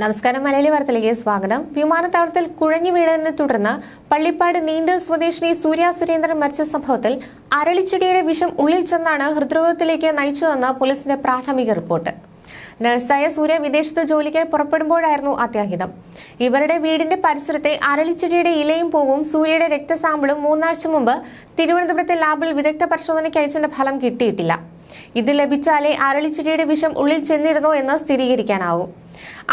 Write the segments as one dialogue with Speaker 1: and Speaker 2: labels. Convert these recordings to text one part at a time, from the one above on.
Speaker 1: നമസ്കാരം. മലയാളി വാർത്തയിലേക്ക് സ്വാഗതം. വിമാനത്താവളത്തിൽ കുഴഞ്ഞു വീണതിനെ തുടർന്ന് പള്ളിപ്പാട് നീണ്ടൂർ സ്വദേശിനി സൂര്യ സുരേന്ദ്രൻ മരിച്ച സംഭവത്തിൽ അരളിച്ചെടിയുടെ വിഷം ഉള്ളിൽ ചെന്നാണ് ഹൃദ്രോഗത്തിലേക്ക് നയിച്ചതെന്ന് പോലീസിന്റെ പ്രാഥമിക റിപ്പോർട്ട്. നഴ്സായ സൂര്യ വിദേശത്ത് ജോലിക്കായി പുറപ്പെടുമ്പോഴായിരുന്നു അത്യാഹിതം. ഇവരുടെ വീടിന്റെ പരിസരത്തെ അരളിച്ചെടിയുടെ ഇലയും പൂവും സൂര്യയുടെ രക്തസാമ്പിളും 3 ആഴ്ച മുമ്പ് തിരുവനന്തപുരത്തെ ലാബിൽ വിദഗ്ധ പരിശോധനയ്ക്ക് അയച്ചതിന്റെ ഫലം കിട്ടിയിട്ടില്ല. ഇത് ലഭിച്ചാലേ അരളിച്ചെടിയുടെ വിഷം ഉള്ളിൽ ചെന്നിരുന്നോ എന്ന് സ്ഥിരീകരിക്കാനാവും.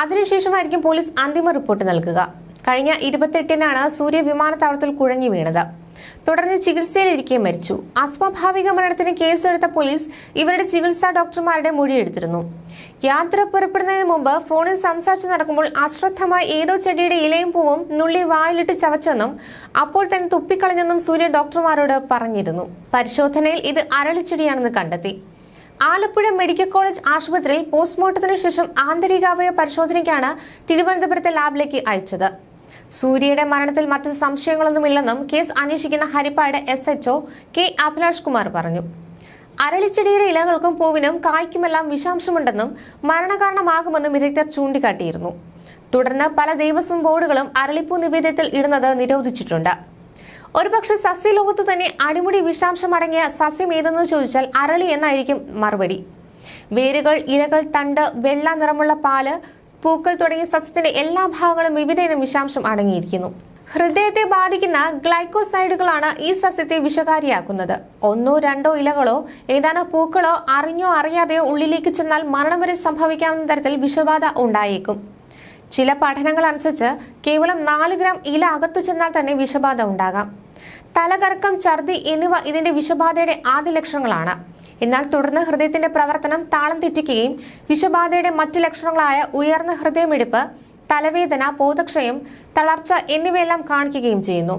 Speaker 1: അതിനുശേഷമായിരിക്കും പോലീസ് അന്തിമ റിപ്പോർട്ട് നൽകുക. കഴിഞ്ഞ 28-നാണ് സൂര്യ വിമാനത്താവളത്തിൽ കുഴഞ്ഞു വീണത്. തുടർന്ന് ചികിത്സയിലിരിക്കെ മരിച്ചു. അസ്വാഭാവിക മരണത്തിന് കേസെടുത്ത പോലീസ് ഇവരുടെ ചികിത്സാ ഡോക്ടർമാരുടെ മൊഴിയെടുത്തിരുന്നു. യാത്ര പുറപ്പെടുന്നതിന് മുമ്പ് ഫോണിൽ സംസാരിച്ച് നടക്കുമ്പോൾ അശ്രദ്ധമായി ഏതോ ചെടിയുടെ ഇലയും പൂവും നുള്ളി വായിലിട്ട് ചവച്ചെന്നും അപ്പോൾ തന്നെ തുപ്പിക്കളഞ്ഞെന്നും സൂര്യ ഡോക്ടർമാരോട് പറഞ്ഞിരുന്നു. പരിശോധനയിൽ ഇത് അരളിച്ചെടിയാണെന്ന് കണ്ടെത്തി. ആലപ്പുഴ മെഡിക്കൽ കോളേജ് ആശുപത്രിയിൽ പോസ്റ്റ്മോർട്ടത്തിന് ശേഷം ആന്തരികാവയവ പരിശോധനയ്ക്കാണ് തിരുവനന്തപുരത്തെ ലാബിലേക്ക് അയച്ചത്. സൂര്യയുടെ മരണത്തിൽ മറ്റു സംശയങ്ങളൊന്നുമില്ലെന്നും കേസ് അന്വേഷിക്കുന്ന ഹരിപ്പാട് SHO കെ അഭിലാഷ് കുമാർ പറഞ്ഞു. അരളിച്ചെടിയുടെ ഇലകൾക്കും പൂവിനും കായ്ക്കുമെല്ലാം വിഷാംശമുണ്ടെന്നും മരണകാരണമാകുമെന്നും വിദഗ്ധർ ചൂണ്ടിക്കാട്ടിയിരുന്നു. തുടർന്ന് പല ദേവസ്വം ബോർഡുകളും അരളിപ്പൂ നിവേദ്യത്തിൽ ഇടുന്നത് നിരോധിച്ചിട്ടുണ്ട്. ഒരുപക്ഷെ സസ്യലോകത്ത് തന്നെ അടിമുടി വിഷാംശം അടങ്ങിയ സസ്യം ഏതെന്ന് ചോദിച്ചാൽ അരളി എന്നായിരിക്കും മറുപടി. വേരുകൾ, ഇലകൾ, തണ്ട്, വെള്ള നിറമുള്ള പാല്, പൂക്കൾ തുടങ്ങിയ സസ്യത്തിന്റെ എല്ലാ ഭാഗങ്ങളും വിവിധയിനം വിഷാംശം അടങ്ങിയിരിക്കുന്നു. ഹൃദയത്തെ ബാധിക്കുന്ന ഗ്ലൈക്കോസൈഡുകളാണ് ഈ സസ്യത്തെ വിഷകാരിയാക്കുന്നത്. 1-2 ഇലകളോ ഏതാനും പൂക്കളോ അറിഞ്ഞോ അറിയാതെയോ ഉള്ളിലേക്ക് ചെന്നാൽ മരണം വരെ സംഭവിക്കാവുന്ന തരത്തിൽ വിഷബാധ ഉണ്ടായേക്കും. ചില പഠനങ്ങൾ അനുസരിച്ച് കേവലം 4 ഗ്രാം ഇല അകത്തു ചെന്നാൽ തന്നെ വിഷബാധ ഉണ്ടാകാം. തലകറക്കം, ഛർദി എന്നിവ ഇതിന്റെ വിഷബാധയുടെ ആദ്യ ലക്ഷണങ്ങളാണ്. എന്നാൽ തുടർന്ന് ഹൃദയത്തിന്റെ പ്രവർത്തനം താളം തെറ്റിക്കുകയും വിഷബാധയുടെ മറ്റു ലക്ഷണങ്ങളായ ഉയർന്ന ഹൃദയമിടിപ്പ്, തലവേദന, ബോധക്ഷയം, തളർച്ച എന്നിവയെല്ലാം കാണിക്കുകയും ചെയ്യുന്നു.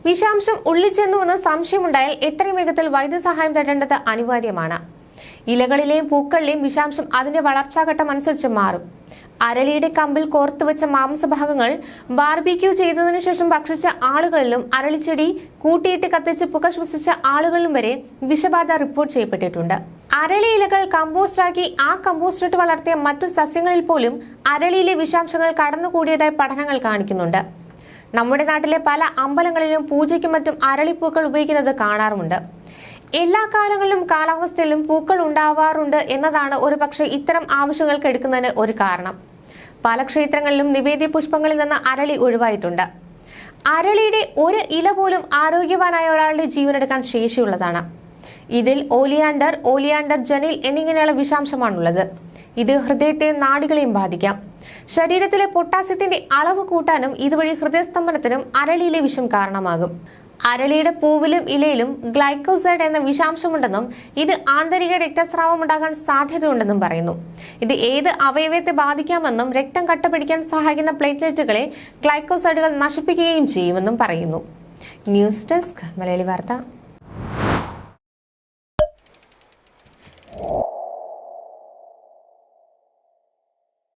Speaker 1: വിഷാംശം ഉള്ളിൽ ചെന്നുവെന്ന് സംശയമുണ്ടായാൽ എത്രയും വേഗത്തിൽ വൈദ്യസഹായം തേടേണ്ടത് അനിവാര്യമാണ്. ഇലകളിലെയും പൂക്കളിലെയും വിഷാംശം അതിന്റെ വളർച്ചാഘട്ടം അനുസരിച്ച് മാറും. അരളിയുടെ കമ്പിൽ കോർത്തുവെച്ച മാംസഭാഗങ്ങൾ ബാർബിക്യൂ ചെയ്തതിനു ശേഷം ഭക്ഷിച്ച ആളുകളിലും അരളിച്ചെടി കൂട്ടിയിട്ട് കത്തിച്ച് പുക ശ്വസിച്ച ആളുകളിലും വരെ വിഷബാധ റിപ്പോർട്ട് ചെയ്യപ്പെട്ടിട്ടുണ്ട്. അരളി ഇലകൾ കമ്പോസ്റ്റാക്കി ആ കമ്പോസ്റ്റിട്ട് വളർത്തിയ മറ്റു സസ്യങ്ങളിൽ പോലും അരളിയിലെ വിഷാംശങ്ങൾ കടന്നുകൂടിയതായി പഠനങ്ങൾ കാണിക്കുന്നുണ്ട്. നമ്മുടെ നാട്ടിലെ പല അമ്പലങ്ങളിലും പൂജയ്ക്കും മറ്റും അരളിപ്പൂക്കൾ ഉപയോഗിക്കുന്നത് കാണാറുമുണ്ട്. എല്ലാ കാലങ്ങളിലും കാലാവസ്ഥയിലും പൂക്കൾ ഉണ്ടാവാറുണ്ട് എന്നതാണ് ഒരുപക്ഷെ ഇത്തരം ആവശ്യങ്ങൾക്ക് എടുക്കുന്നതിന് ഒരു കാരണം. പല ക്ഷേത്രങ്ങളിലും നിവേദ്യ പുഷ്പങ്ങളിൽ നിന്ന് അരളി ഒഴിവായിട്ടുണ്ട്. അരളിയുടെ ഒരു ഇല പോലും ആരോഗ്യവാനായ ഒരാളുടെ ജീവനെടുക്കാൻ ശേഷിയുള്ളതാണ്. ഇതിൽ ഓലിയാണ്ടർ ജനിൽ എന്നിങ്ങനെയുള്ള വിഷാംശമാണുള്ളത്. ഇത് ഹൃദയത്തെയും നാഡികളെയും ബാധിക്കാം. ശരീരത്തിലെ പൊട്ടാസ്യത്തിന്റെ അളവ് കൂട്ടാനും ഇതുവഴി ഹൃദയസ്തംഭനത്തിനും അരളിയിലെ വിഷം കാരണമാകും. അരളിയുടെ പൂവിലും ഇലയിലും ഗ്ലൈക്കോസൈഡ് എന്ന വിഷാംശമുണ്ടെന്നും ഇത് ആന്തരിക രക്തസ്രാവം ഉണ്ടാകാൻ സാധ്യതയുണ്ടെന്നും പറയുന്നു. ഇത് ഏത് അവയവത്തെ ബാധിക്കാമെന്നും രക്തം കട്ടപിടിക്കാൻ സഹായിക്കുന്ന പ്ലേറ്റ്ലെറ്റുകളെ ഗ്ലൈക്കോസൈഡുകൾ നശിപ്പിക്കുകയും ചെയ്യുമെന്നും പറയുന്നു. ന്യൂസ് ഡെസ്ക് മലയാളി വാർത്ത.